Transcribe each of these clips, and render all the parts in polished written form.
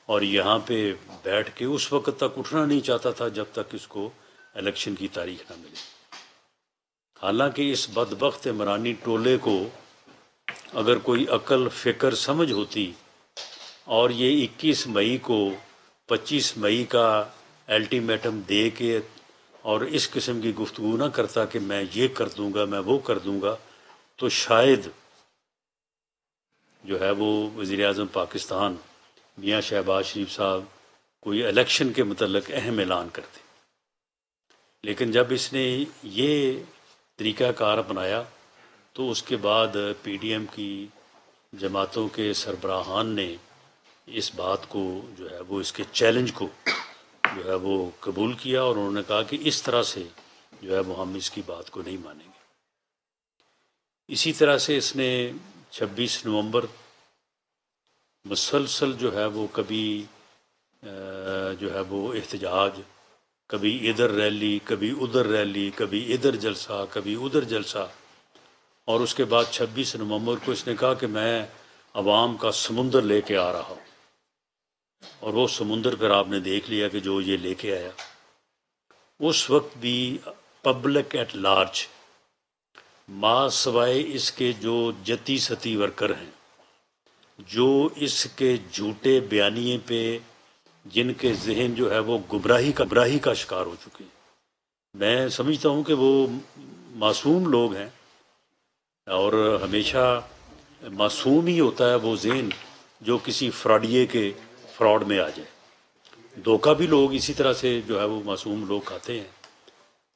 اور یہاں پہ بیٹھ کے اس وقت تک اٹھنا نہیں چاہتا تھا جب تک اس کو الیکشن کی تاریخ نہ ملے۔ حالانکہ اس بدبخت عمرانی ٹولے کو اگر کوئی عقل فکر سمجھ ہوتی اور یہ 21 مئی کو 25 مئی کا الٹیمیٹم دے کے اور اس قسم کی گفتگو نہ کرتا کہ میں یہ کر دوں گا، میں وہ کر دوں گا، تو شاید جو ہے وہ وزیر اعظم پاکستان میاں شہباز شریف صاحب کوئی الیکشن کے متعلق اہم اعلان کرتے۔ لیکن جب اس نے یہ طریقہ کار اپنایا تو اس کے بعد پی ڈی ایم کی جماعتوں کے سربراہان نے اس بات کو جو ہے وہ اس کے چیلنج کو جو ہے وہ قبول کیا، اور انہوں نے کہا کہ اس طرح سے جو ہے وہ ہم اس کی بات کو نہیں مانیں گے۔ اسی طرح سے اس نے 26 نومبر مسلسل جو ہے وہ کبھی جو ہے وہ احتجاج، کبھی ادھر ریلی، کبھی ادھر ریلی، کبھی ادھر جلسہ، کبھی ادھر جلسہ، اور اس کے بعد 26 نومبر کو اس نے کہا کہ میں عوام کا سمندر لے کے آ رہا ہوں، اور وہ سمندر پھر آپ نے دیکھ لیا کہ جو یہ لے کے آیا۔ اس وقت بھی پبلک ایٹ لارج، ماں سوائے اس کے جو جتی ستی ورکر ہیں، جو اس کے جھوٹے بیانیے پہ جن کے ذہن جو ہے وہ گمراہی کا شکار ہو چکے ہیں۔ میں سمجھتا ہوں کہ وہ معصوم لوگ ہیں، اور ہمیشہ معصوم ہی ہوتا ہے وہ ذہن جو کسی فراڈیے کے فراڈ میں آ جائے۔ دھوکہ بھی لوگ اسی طرح سے جو ہے وہ معصوم لوگ کھاتے ہیں،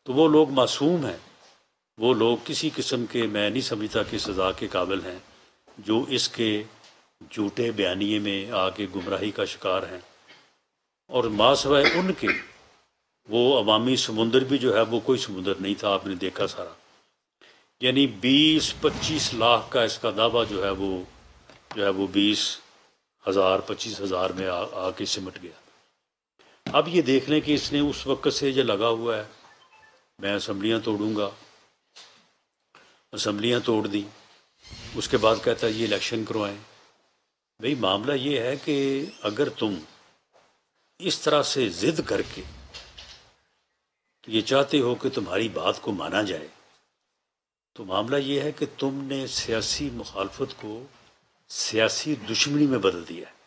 تو وہ لوگ معصوم ہیں، وہ لوگ کسی قسم کے میں نہیں سمجھتا کہ سزا کے قابل ہیں جو اس کے جھوٹے بیانیے میں آ کے گمراہی کا شکار ہیں۔ اور ماں سوائے ان کے وہ عوامی سمندر بھی جو ہے وہ کوئی سمندر نہیں تھا، آپ نے دیکھا سارا، یعنی 20-25 لاکھ کا اس کا دعویٰ جو ہے وہ 20,000 25,000 میں آ کے سمٹ گیا۔ اب یہ دیکھ لیں کہ اس نے اس وقت سے یہ لگا ہوا ہے میں اسمبلیاں توڑوں گا، اسمبلیاں توڑ دی، اس کے بعد کہتا ہے یہ الیکشن کروائیں۔ بھئی معاملہ یہ ہے کہ اگر تم اس طرح سے ضد کر کے یہ چاہتے ہو کہ تمہاری بات کو مانا جائے، تو معاملہ یہ ہے کہ تم نے سیاسی مخالفت کو سیاسی دشمنی میں بدل دیا ہے۔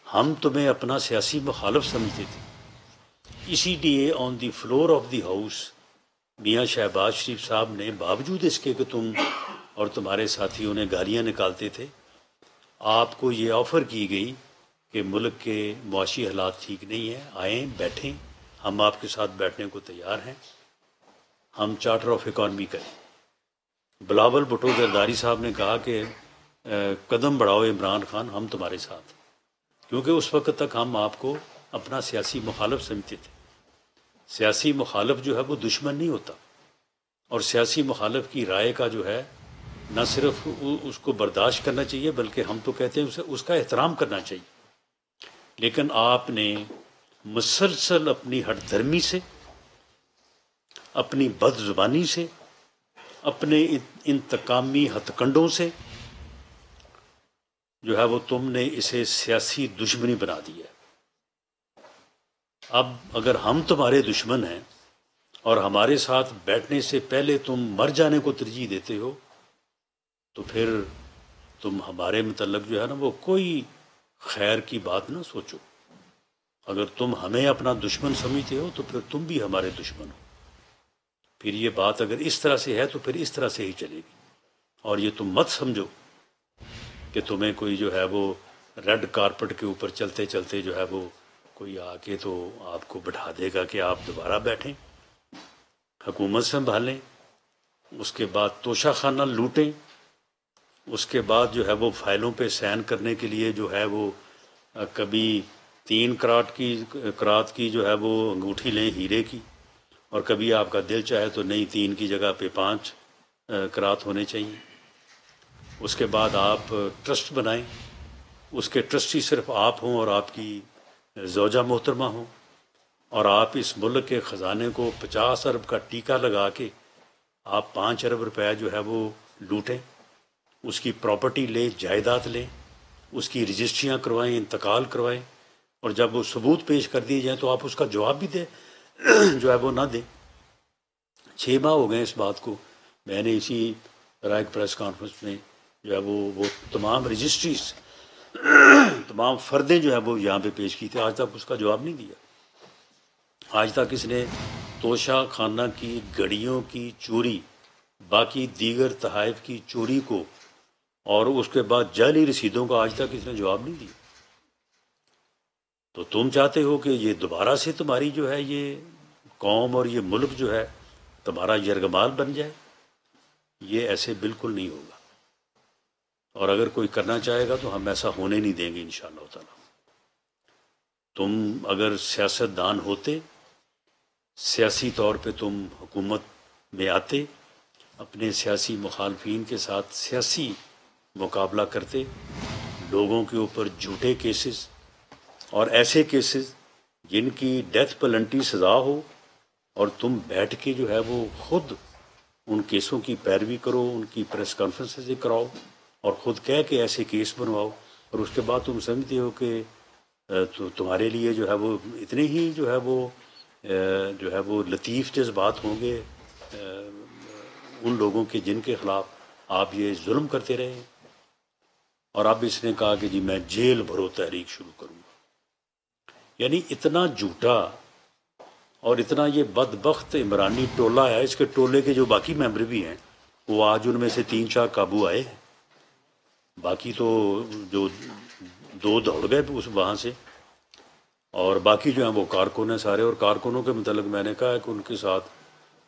ہم تمہیں اپنا سیاسی مخالف سمجھتے تھے، اسی لیے آن دی فلور آف دی ہاؤس میاں شہباز شریف صاحب نے باوجود اس کے کہ تم اور تمہارے ساتھیوں نے گالیاں نکالتے تھے، آپ کو یہ آفر کی گئی کہ ملک کے معاشی حالات ٹھیک نہیں ہیں، آئیں بیٹھیں، ہم آپ کے ساتھ بیٹھنے کو تیار ہیں، ہم چارٹر آف اکانومی کریں۔ بلاول بھٹو زرداری صاحب نے کہا کہ قدم بڑھاؤ عمران خان، ہم تمہارے ساتھ، کیونکہ اس وقت تک ہم آپ کو اپنا سیاسی مخالف سمجھتے تھے۔ سیاسی مخالف جو ہے وہ دشمن نہیں ہوتا، اور سیاسی مخالف کی رائے کا جو ہے نہ صرف اس کو برداشت کرنا چاہیے بلکہ ہم تو کہتے ہیں اس کا احترام کرنا چاہیے۔ لیکن آپ نے مسلسل اپنی ہٹ دھرمی سے، اپنی بد زبانی سے، اپنے انتقامی ہتھ کنڈوں سے جو ہے وہ تم نے اسے سیاسی دشمنی بنا دی ہے۔ اب اگر ہم تمہارے دشمن ہیں اور ہمارے ساتھ بیٹھنے سے پہلے تم مر جانے کو ترجیح دیتے ہو، تو پھر تم ہمارے متعلق جو ہے نا وہ کوئی خیر کی بات نہ سوچو۔ اگر تم ہمیں اپنا دشمن سمجھتے ہو تو پھر تم بھی ہمارے دشمن ہو۔ پھر یہ بات اگر اس طرح سے ہے تو پھر اس طرح سے ہی چلے گی، اور یہ تم مت سمجھو کہ تمہیں کوئی جو ہے وہ ریڈ کارپٹ کے اوپر چلتے چلتے جو ہے وہ کوئی آ کے تو آپ کو بٹھا دے گا کہ آپ دوبارہ بیٹھیں، حکومت سنبھالیں، اس کے بعد توشہ خانہ لوٹیں، اس کے بعد جو ہے وہ فائلوں پہ سائن کرنے کے لیے جو ہے وہ کبھی 3 کرات کی جو ہے وہ انگوٹھی لیں ہیرے کی، اور کبھی آپ کا دل چاہے تو نہیں 3 کی جگہ پہ 5 کرات ہونے چاہیے۔ اس کے بعد آپ ٹرسٹ بنائیں، اس کے ٹرسٹی صرف آپ ہوں اور آپ کی زوجہ محترمہ ہوں، اور آپ اس ملک کے خزانے کو 50 ارب کا ٹیکہ لگا کے آپ 5 ارب روپے جو ہے وہ لوٹیں، اس کی پراپرٹی لیں، جائیداد لیں، اس کی رجسٹریاں کروائیں، انتقال کروائیں، اور جب وہ ثبوت پیش کر دیے جائیں تو آپ اس کا جواب بھی دیں جو ہے وہ نہ دیں۔ 6 ماہ ہو گئے اس بات کو، میں نے اسی طرح ایک پریس کانفرنس میں جو ہے وہ تمام رجسٹریز، تمام فردیں جو ہے وہ یہاں پہ پیش کی تھی، آج تک اس کا جواب نہیں دیا۔ آج تک اس نے توشہ خانہ کی گھڑیوں کی چوری، باقی دیگر تحائف کی چوری کو، اور اس کے بعد جعلی رسیدوں کا آج تک اس نے جواب نہیں دیا۔ تو تم چاہتے ہو کہ یہ دوبارہ سے تمہاری جو ہے یہ قوم اور یہ ملک جو ہے تمہارا یرغمال بن جائے؟ یہ ایسے بالکل نہیں ہوگا، اور اگر کوئی کرنا چاہے گا تو ہم ایسا ہونے نہیں دیں گے انشاءاللہ تعالی۔ تم اگر سیاست دان ہوتے، سیاسی طور پہ تم حکومت میں آتے، اپنے سیاسی مخالفین کے ساتھ سیاسی مقابلہ کرتے، لوگوں کے اوپر جھوٹے کیسز اور ایسے کیسز جن کی ڈیتھ پلنٹی سزا ہو، اور تم بیٹھ کے جو ہے وہ خود ان کیسوں کی پیروی کرو، ان کی پریس کانفرنسز کراؤ، اور خود کہہ کے ایسے کیس بنواؤ، اور اس کے بعد تم سمجھتے ہو کہ تو تمہارے لیے جو ہے وہ اتنے ہی جو ہے وہ لطیف جذبات ہوں گے ان لوگوں کے جن کے خلاف آپ یہ ظلم کرتے رہے ہیں۔ اور اب اس نے کہا کہ جی میں جیل بھرو تحریک شروع کروں گا۔ یعنی اتنا جھوٹا اور اتنا یہ بدبخت عمرانی ٹولہ ہے، اس کے ٹولے کے جو باقی ممبر بھی ہیں وہ آج ان میں سے 3-4 قابو آئے ہیں، باقی تو جو 2 دوڑ گئے اس وہاں سے، اور باقی جو ہیں وہ کارکن ہیں سارے۔ اور کارکنوں کے متعلق میں نے کہا ہے کہ ان کے ساتھ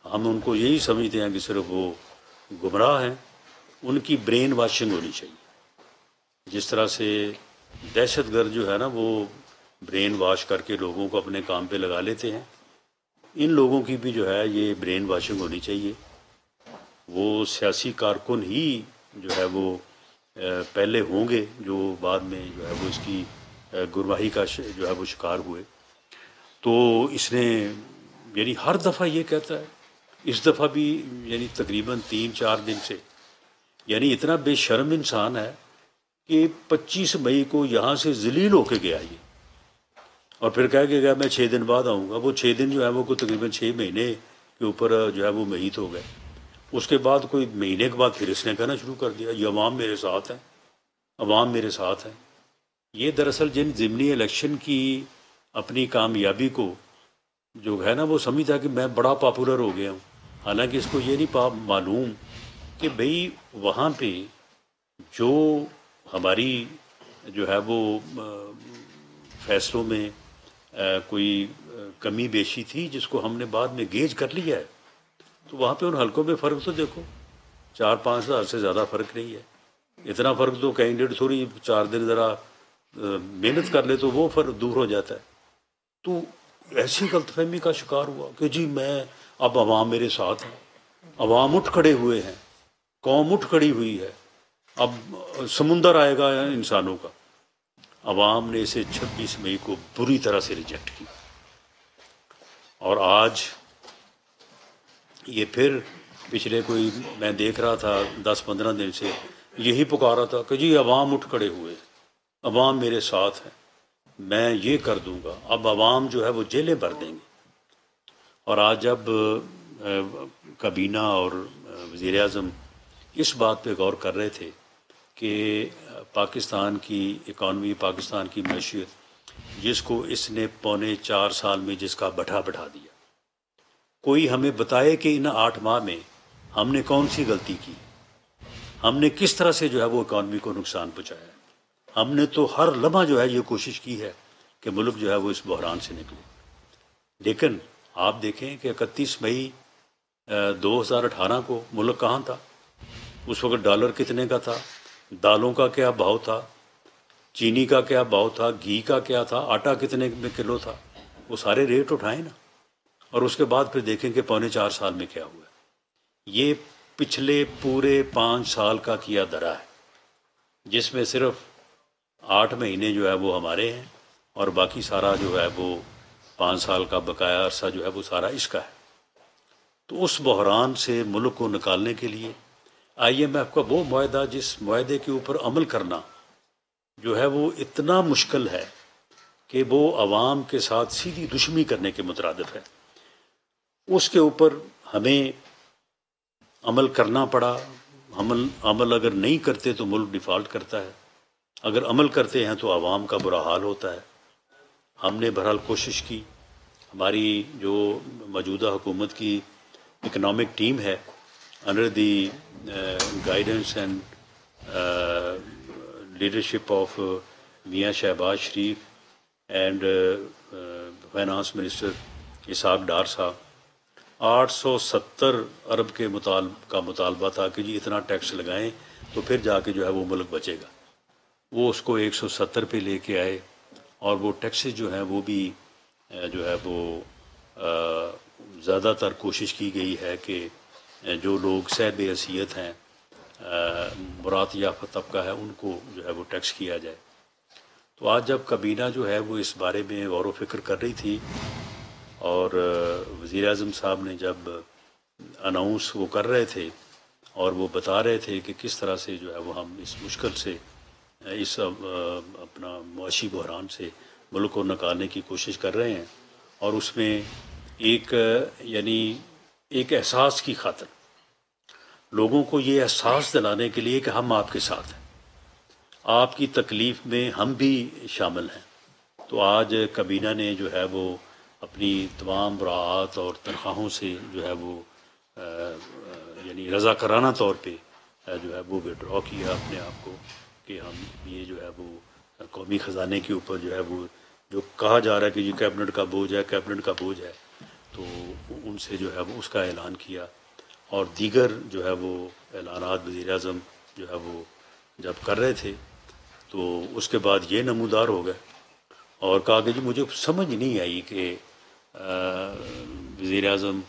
ہم ان کو یہی سمجھتے ہیں کہ صرف وہ گمراہ ہیں، ان کی برین واشنگ ہونی چاہیے۔ جس طرح سے دہشت گرد جو ہے نا وہ برین واش کر کے لوگوں کو اپنے کام پہ لگا لیتے ہیں، ان لوگوں کی بھی جو ہے یہ برین واشنگ ہونی چاہیے۔ وہ سیاسی کارکن ہی جو ہے وہ پہلے ہوں گے جو بعد میں جو ہے وہ اس کی گمراہی کا جو ہے وہ شکار ہوئے۔ تو اس نے یعنی ہر دفعہ یہ کہتا ہے، اس دفعہ بھی یعنی تقریباً 3-4 دن سے یعنی اتنا بے شرم انسان ہے کہ 25 مئی کو یہاں سے ذلیل ہو کے گیا یہ، اور پھر کہہ کے گیا میں 6 دن بعد آؤں گا۔ وہ 6 دن جو ہے وہ تقریباً 6 مہینے کے اوپر جو ہے وہ محیط ہو گئے۔ اس کے بعد کوئی مہینے کے بعد پھر اس نے کہنا شروع کر دیا یہ عوام میرے ساتھ ہیں، عوام میرے ساتھ ہیں۔ یہ دراصل جن ضمنی الیکشن کی اپنی کامیابی کو جو ہے نا وہ سمجھتا کہ میں بڑا پاپولر ہو گیا ہوں، حالانکہ اس کو یہ نہیں معلوم کہ بھئی وہاں پہ جو ہماری جو ہے وہ فیصلوں میں کوئی کمی بیشی تھی جس کو ہم نے بعد میں گیج کر لیا ہے، تو وہاں پہ ان حلقوں میں فرق تو دیکھو 4-5 ہزار سے زیادہ فرق نہیں ہے۔ اتنا فرق تو کینڈیڈیٹ تھوڑی 4 دن ذرا محنت کر لے تو وہ فرق دور ہو جاتا ہے۔ تو ایسی غلط فہمی کا شکار ہوا کہ جی میں اب عوام میرے ساتھ ہیں، عوام اٹھ کھڑے ہوئے ہیں، قوم اٹھ کھڑی ہوئی ہے، اب سمندر آئے گا انسانوں کا۔ عوام نے اسے 26 مئی کو بری طرح سے ریجیکٹ کی، اور آج یہ پھر پچھلے کوئی میں دیکھ رہا تھا 10-15 دن سے یہی پکارا تھا کہ جی عوام اٹھ کھڑے ہوئے، عوام میرے ساتھ ہیں، میں یہ کر دوں گا۔ اب عوام جو ہے وہ جیلیں بھر دیں گے۔ اور آج جب کابینہ اور وزیر اعظم اس بات پہ غور کر رہے تھے کہ پاکستان کی اکانومی، پاکستان کی معیشت جس کو اس نے 4.25 سال میں جس کا بٹھا دیا، کوئی ہمیں بتائے کہ ان 8 ماہ میں ہم نے کون سی غلطی کی، ہم نے کس طرح سے جو ہے وہ اکانومی کو نقصان پہنچایا ہے۔ ہم نے تو ہر لمحہ جو ہے یہ کوشش کی ہے کہ ملک جو ہے وہ اس بحران سے نکلے، لیکن آپ دیکھیں کہ 31 مئی 2018 کو ملک کہاں تھا؟ اس وقت ڈالر کتنے کا تھا، دالوں کا کیا بھاؤ تھا، چینی کا کیا بھاؤ تھا، گھی کا کیا تھا، آٹا کتنے میں کلو تھا، وہ سارے ریٹ اٹھائیں نا، اور اس کے بعد پھر دیکھیں کہ 4.25 سال میں کیا ہوا۔ یہ پچھلے پورے 5 سال کا کیا درا ہے، جس میں صرف 8 مہینے جو ہے وہ ہمارے ہیں، اور باقی سارا جو ہے وہ 5 سال کا بقایا عرصہ جو ہے وہ سارا اس کا ہے۔ تو اس بحران سے ملک کو نکالنے کے لیے IMF کا وہ معاہدہ، جس معاہدے کے اوپر عمل کرنا جو ہے وہ اتنا مشکل ہے کہ وہ عوام کے ساتھ سیدھی دشمنی کرنے کے مترادف ہے. اس کے اوپر ہمیں عمل کرنا پڑا. عمل اگر نہیں کرتے تو ملک ڈیفالٹ کرتا ہے، اگر عمل کرتے ہیں تو عوام کا برا حال ہوتا ہے. ہم نے بہرحال کوشش کی. ہماری جو موجودہ حکومت کی اکنامک ٹیم ہے under the guidance and leadership of میاں شہباز شریف and finance minister Ishaq Dar صاحب، 870 ارب کے کا مطالبہ تھا کہ جی اتنا ٹیکس لگائیں تو پھر جا کے جو ہے وہ ملک بچے گا. وہ اس کو 170 پہ لے کے آئے، اور وہ ٹیکسز جو ہیں وہ بھی جو ہے وہ زیادہ تر کوشش کی گئی ہے کہ جو لوگ صاحب حیثیت ہیں، برات یافتہ طبقہ ہے، ان کو جو ہے وہ ٹیکس کیا جائے. تو آج جب کابینہ جو ہے وہ اس بارے میں غور و فکر کر رہی تھی، اور وزیر اعظم صاحب نے جب اناؤنس وہ کر رہے تھے اور وہ بتا رہے تھے کہ کس طرح سے جو ہے وہ ہم اس مشکل سے، اس اپنا معاشی بحران سے ملک کو نکالنے کی کوشش کر رہے ہیں، اور اس میں ایک احساس کی خاطر لوگوں کو یہ احساس دلانے کے لیے کہ ہم آپ کے ساتھ ہیں، آپ کی تکلیف میں ہم بھی شامل ہیں. تو آج کابینہ نے جو ہے وہ اپنی تمام براعات اور تنخواہوں سے جو ہے وہ رضاکارانہ طور پہ جو ہے وہ وڈرا کیا اپنے آپ کو، کہ ہم یہ جو ہے وہ قومی خزانے کے اوپر جو ہے وہ جو کہا جا رہا ہے کہ یہ کیبنٹ کا بوجھ ہے، کیبنٹ کا بوجھ ہے، تو ان سے جو ہے وہ اس کا اعلان کیا. اور دیگر جو ہے وہ اعلانات وزیر اعظم جو ہے وہ جب کر رہے تھے تو اس کے بعد یہ نمودار ہو گئے اور کہا کہ جی مجھے سمجھ نہیں آئی کہ وزیر اعظم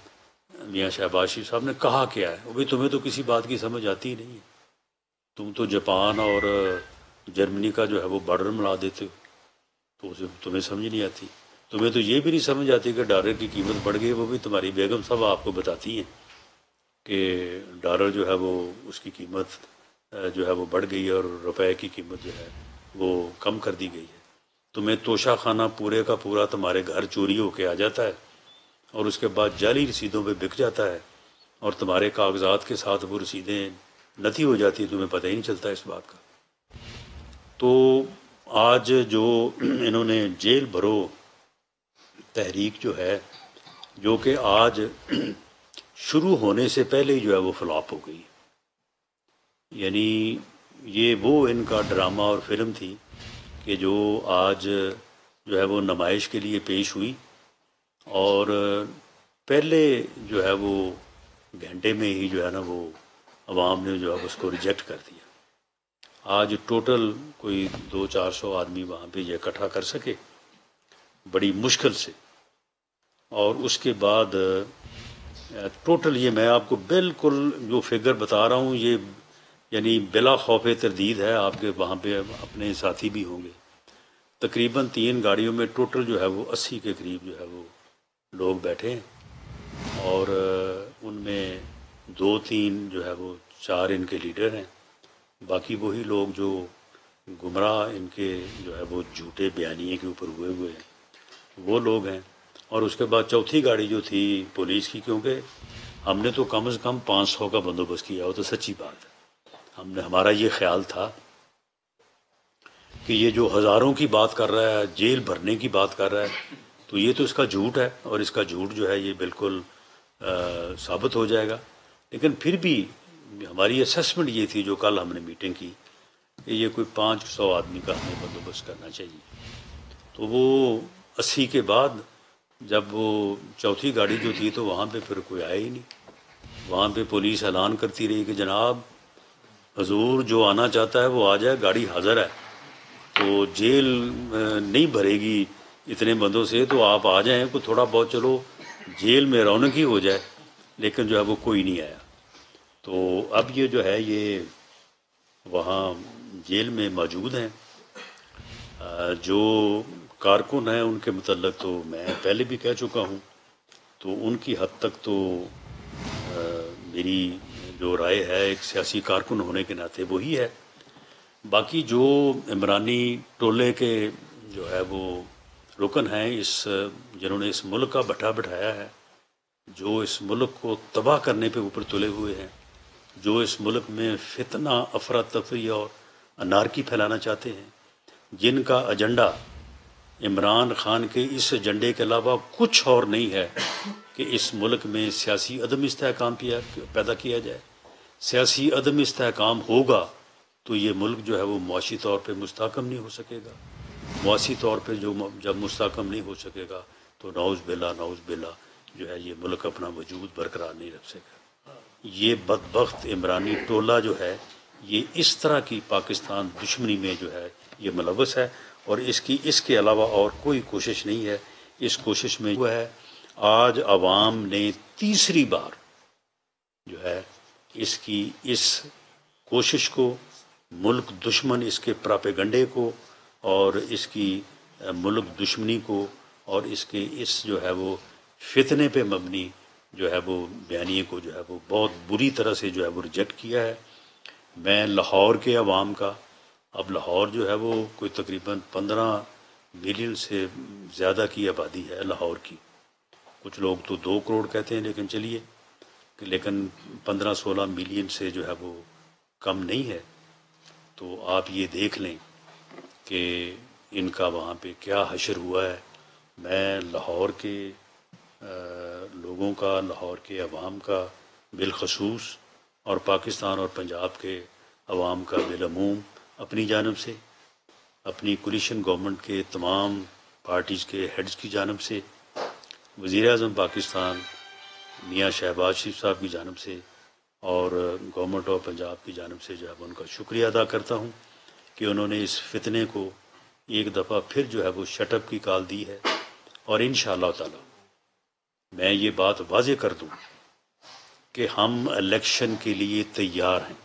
میاں شہباز شریف صاحب نے کہا کیا ہے. بھائی تمہیں تو کسی بات کی سمجھ آتی ہی نہیں ہے، تم تو جاپان اور جرمنی کا جو ہے وہ بارڈر ملا دیتے ہو، تو تمہیں سمجھ نہیں آتی. تمہیں تو یہ بھی نہیں سمجھ آتی کہ ڈالر کی قیمت بڑھ گئی، وہ بھی تمہاری بیگم صاحب آپ کو بتاتی ہیں کہ ڈالر جو ہے وہ اس کی قیمت جو ہے وہ بڑھ گئی ہے اور روپے کی قیمت جو ہے وہ کم کر دی گئی ہے. تمہیں توشہ خانہ پورے کا پورا تمہارے گھر چوری ہو کے آ جاتا ہے اور اس کے بعد جعلی رسیدوں پہ بک جاتا ہے، اور تمہارے کاغذات کے ساتھ وہ رسیدیں نتی ہو جاتی ہیں، تمہیں پتہ ہی نہیں چلتا اس بات کا. تو آج جو انہوں نے جیل بھرو تحریک جو ہے، جو کہ آج شروع ہونے سے پہلے ہی جو ہے وہ فلاپ ہو گئی، یعنی یہ وہ ان کا ڈرامہ اور فلم تھی کہ جو آج جو ہے وہ نمائش کے لیے پیش ہوئی، اور پہلے جو ہے وہ گھنٹے میں ہی جو ہے نا وہ عوام نے جو ہے اس کو ریجیکٹ کر دیا. آج ٹوٹل کوئی 200-400 آدمی وہاں پہ یہ اکٹھا کر سکے بڑی مشکل سے، اور اس کے بعد ٹوٹل یہ میں آپ کو بالکل جو فگر بتا رہا ہوں یہ یعنی بلا خوف تردید ہے، آپ کے وہاں پہ اپنے ساتھی بھی ہوں گے. تقریباً 3 گاڑیوں میں ٹوٹل جو ہے وہ 80 کے قریب جو ہے وہ لوگ بیٹھے ہیں، اور ان میں 2-3 جو ہے وہ 4 ان کے لیڈر ہیں، باقی وہی لوگ جو گمراہ ان کے جو ہے وہ جھوٹے بیانیے کے اوپر ہوئے ہیں وہ لوگ ہیں. اور اس کے بعد چوتھی گاڑی جو تھی پولیس کی، کیونکہ ہم نے تو کم از کم 500 کا بندوبست کیا، وہ تو سچی بات ہے. ہمارا یہ خیال تھا کہ یہ جو ہزاروں کی بات کر رہا ہے، جیل بھرنے کی بات کر رہا ہے، تو یہ تو اس کا جھوٹ ہے، اور اس کا جھوٹ جو ہے یہ بالکل ثابت ہو جائے گا. لیکن پھر بھی ہماری اسسمنٹ یہ تھی جو کل ہم نے میٹنگ کی کہ یہ کوئی 500 آدمی کا ہمیں بندوبست کرنا چاہیے. تو وہ 80 کے بعد جب وہ چوتھی گاڑی جو تھی تو وہاں پہ پھر کوئی آیا ہی نہیں. وہاں پہ پولیس اعلان کرتی رہی کہ جناب حضور جو آنا چاہتا ہے وہ آ جائے، گاڑی حاضر ہے، تو جیل نہیں بھرے گی اتنے بندوں سے، تو آپ آ جائیں، کو تھوڑا بہت چلو جیل میں رونق ہی ہو جائے. لیکن جو ہے وہ کوئی نہیں آیا. تو اب یہ جو ہے یہ وہاں جیل میں موجود ہیں. جو کارکن ہیں ان کے متعلق تو میں پہلے بھی کہہ چکا ہوں، تو ان کی حد تک تو میری جو رائے ہے ایک سیاسی کارکن ہونے کے ناطے وہی ہے. باقی جو عمرانی ٹولے کے جو ہے وہ رکن ہیں جنہوں نے اس ملک کا بٹھا بٹھایا ہے، جو اس ملک کو تباہ کرنے پہ اوپر تلے ہوئے ہیں، جو اس ملک میں فتنہ، افراتفری اور انارکی پھیلانا چاہتے ہیں، جن کا ایجنڈا عمران خان کے اس ایجنڈے کے علاوہ کچھ اور نہیں ہے کہ اس ملک میں سیاسی عدم استحکام پیدا کیا جائے۔ سیاسی عدم استحکام ہوگا تو یہ ملک جو ہے وہ معاشی طور پہ مستحکم نہیں ہو سکے گا۔ معاشی طور پہ جب مستحکم نہیں ہو سکے گا تو نعوذ باللہ جو ہے یہ ملک اپنا وجود برقرار نہیں رکھ سکے گا۔ یہ بدبخت عمرانی ٹولہ جو ہے یہ اس طرح کی پاکستان دشمنی میں جو ہے یہ ملوث ہے، اور اس کے علاوہ اور کوئی کوشش نہیں ہے۔ اس کوشش میں جو ہے آج عوام نے تیسری بار جو ہے اس کوشش کو، ملک دشمن اس کے پراپیگنڈے کو اور اس کی ملک دشمنی کو اور اس جو ہے وہ فتنے پہ مبنی جو ہے وہ بیانیے کو جو ہے وہ بہت بری طرح سے جو ہے وہ ریجیکٹ کیا ہے۔ میں لاہور کے عوام کا، اب لاہور جو ہے وہ کوئی تقریباً 15 ملین سے زیادہ کی آبادی ہے لاہور کی، کچھ لوگ تو 2 کروڑ کہتے ہیں، لیکن چلیے، لیکن 15-16 ملین سے جو ہے وہ کم نہیں ہے۔ تو آپ یہ دیکھ لیں کہ ان کا وہاں پہ کیا حشر ہوا ہے۔ میں لاہور کے لوگوں کا، لاہور کے عوام کا بالخصوص، اور پاکستان اور پنجاب کے عوام کا بالعموم اپنی جانب سے، اپنی کولیشن گورنمنٹ کے تمام پارٹیز کے ہیڈز کی جانب سے، وزیر اعظم پاکستان میاں شہباز شریف صاحب کی جانب سے اور گورنمنٹ آف پنجاب کی جانب سے جو ہے ان کا شکریہ ادا کرتا ہوں کہ انہوں نے اس فتنے کو ایک دفعہ پھر جو ہے وہ شٹ اپ کی کال دی ہے۔ اور انشاءاللہ تعالی میں یہ بات واضح کر دوں کہ ہم الیکشن کے لیے تیار ہیں،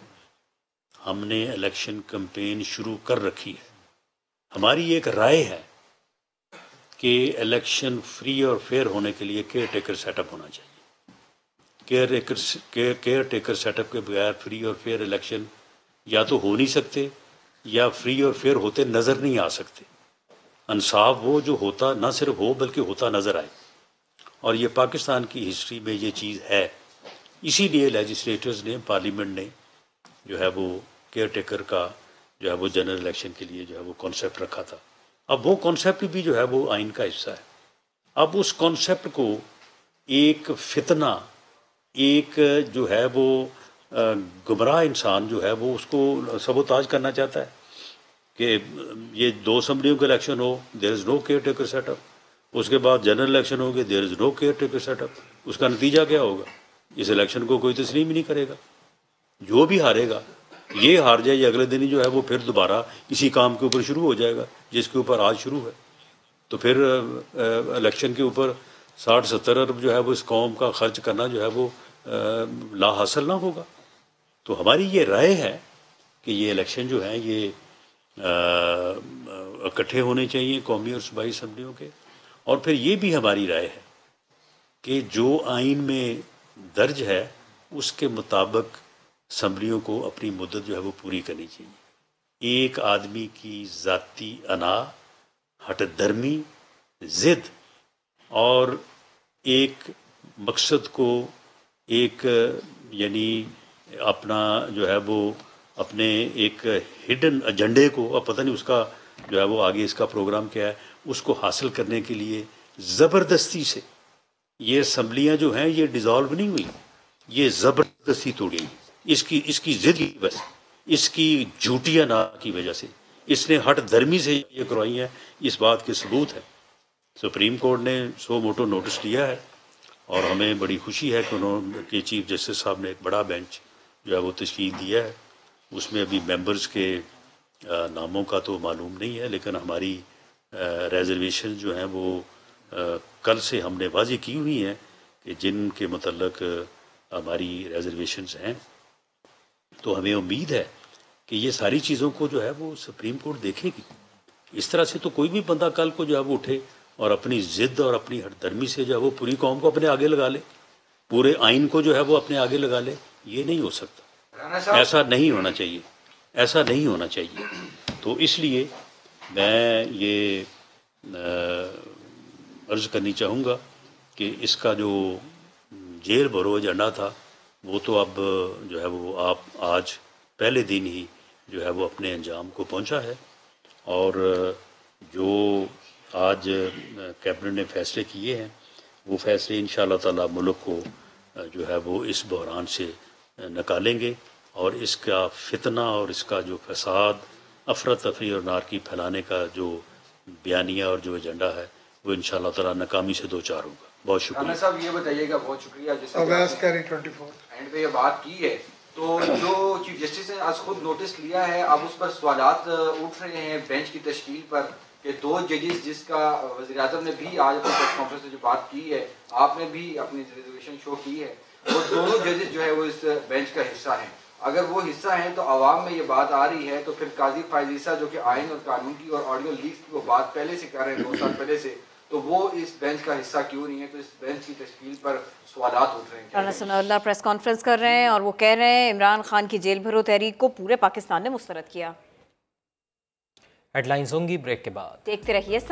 ہم نے الیکشن کمپین شروع کر رکھی ہے۔ ہماری ایک رائے ہے کہ الیکشن فری اور فیئر ہونے کے لیے کیئر ٹیکر سیٹ اپ ہونا چاہیے۔ کیئر ٹیکر سیٹ اپ کے بغیر فری اور فیئر الیکشن یا تو ہو نہیں سکتے یا فری اور فیئر ہوتے نظر نہیں آ سکتے۔ انصاف وہ جو ہوتا نہ صرف ہو بلکہ ہوتا نظر آئے، اور یہ پاکستان کی ہسٹری میں یہ چیز ہے۔ اسی لیے لیجسلیٹرز نے، پارلیمنٹ نے جو ہے وہ کیئر ٹیکر کا جو ہے وہ جنرل الیکشن کے لیے جو ہے وہ کانسیپٹ رکھا تھا۔ اب وہ کانسیپٹ بھی جو ہے وہ آئین کا حصہ ہے۔ اب اس کانسیپٹ کو ایک فتنہ، ایک جو ہے وہ گمراہ انسان جو ہے وہ اس کو سبوتاج کرنا چاہتا ہے کہ یہ 2 اسمبلیوں کا الیکشن ہو، دیر از نو کیئر ٹیکر سیٹ اپ، اس کے بعد جنرل الیکشن ہوگی، دیر از نو کیئر ٹیکر سیٹ اپ۔ اس کا نتیجہ کیا ہوگا؟ اس الیکشن کو کوئی تسلیم ہی نہیں کرے گا۔ جو بھی ہارے گا، یہ ہار جائے، یہ اگلے دن ہی جو ہے وہ پھر دوبارہ اسی کام کے اوپر شروع ہو جائے گا جس کے اوپر آج شروع ہے۔ تو پھر الیکشن کے اوپر 60-70 ارب جو ہے وہ اس قوم کا خرچ کرنا جو ہے وہ لا حاصل نہ ہوگا۔ تو ہماری یہ رائے ہے کہ یہ الیکشن جو ہیں یہ اکٹھے ہونے چاہیے قومی اور صوبائی اسمبلیوں کے۔ اور پھر یہ بھی ہماری رائے ہے کہ جو آئین میں درج ہے اس کے مطابق اسمبلیوں کو اپنی مدت جو ہے وہ پوری کرنی چاہیے۔ ایک آدمی کی ذاتی انا، ہٹ درمی، ضد اور ایک مقصد کو، ایک یعنی اپنا جو ہے وہ اپنے ایک ہڈن ایجنڈے کو، اب پتہ نہیں اس کا جو ہے وہ آگے اس کا پروگرام کیا ہے، اس کو حاصل کرنے کے لیے زبردستی سے یہ اسمبلیاں جو ہیں یہ ڈیزالو نہیں ہوئی، یہ زبردستی توڑی گئی۔ اس کی ضد کی وجہ سے، اس کی جھوٹی انا کی وجہ سے، اس نے ہٹ دھرمی سے یہ کروائی ہیں، اس بات کے ثبوت ہے۔ سپریم کورٹ نے سو موٹو نوٹس لیا ہے، اور ہمیں بڑی خوشی ہے کہ چیف جسٹس صاحب نے ایک بڑا بینچ جو ہے وہ تشکیل دیا ہے۔ اس میں ابھی ممبرز کے ناموں کا تو معلوم نہیں ہے، لیکن ہماری ریزرویشن جو ہیں وہ کل سے ہم نے واضح کی ہوئی ہیں کہ جن کے متعلق ہماری ریزرویشنز ہیں۔ تو ہمیں امید ہے کہ یہ ساری چیزوں کو جو ہے وہ سپریم کورٹ دیکھے گی۔ اس طرح سے تو کوئی بھی بندہ کل کو جو ہے وہ اٹھے اور اپنی ضد اور اپنی ہٹ درمی سے جو ہے وہ پوری قوم کو اپنے آگے لگا لے، پورے آئین کو جو ہے وہ اپنے آگے لگا لے، یہ نہیں ہو سکتا، ایسا نہیں ہونا چاہیے۔ ایسا نہیں ہونا چاہیے. تو اس لیے میں یہ عرض کرنی چاہوں گا کہ اس کا جو جیل بھرو ایجنڈا تھا وہ تو اب جو ہے وہ آپ آج پہلے دن ہی جو ہے وہ اپنے انجام کو پہنچا ہے. اور جو آج کیبنٹ نے فیصلے کیے ہیں وہ فیصلے انشاءاللہ تعالی ملک کو جو ہے وہ اس بحران سے نکالیں گے، اور اس کا فتنہ اور اس کا جو فساد، افراتفری اور نارکی پھیلانے کا جو بیانیہ اور جو ایجنڈا ہے وہ انشاءاللہ تعالی ناکامی سے دوچار ہوگا. بہت شکریہ. رانا صاحب یہ بتائیے گا، بہت شکریہ جس اینڈ پہ یہ بات کی ہے، تو جو چیف جسٹس نے آج خود نوٹس لیا ہے، اب اس پر سوالات اٹھ رہے ہیں بینچ کی تشکیل پر کہ 2 ججز جس کا وزیر اعظم نے بھی آج اپنی پریس کانفرنس میں جو بات کی ہے، آپ نے بھی اپنی ریزرویشن شو کی ہے، وہ دونوں ججز جو ہے وہ اس بینچ کا حصہ ہیں. اگر وہ حصہ ہیں تو عوام میں یہ بات آ رہی ہے، تو پھر قاضی فائز عیسیٰ جو کہ آئین اور قانون کی اور آڈیو لیکس کی وہ بات پہلے سے کر رہے ہیں 2 سال پہلے سے، تو وہ اس بینچ کا حصہ کیوں نہیں ہے؟ تو اس بینچ کی تشکیل پر سوالات اٹھ رہے ہیں. رانا ثناء اللہ پریس کانفرنس کر رہے ہیں اور وہ کہہ رہے ہیں عمران خان کی جیل بھرو تحریک کو پورے پاکستان نے مسترد کیا. ہیڈ لائنز ہوں گی بریک کے بعد. دیکھتے رہیے.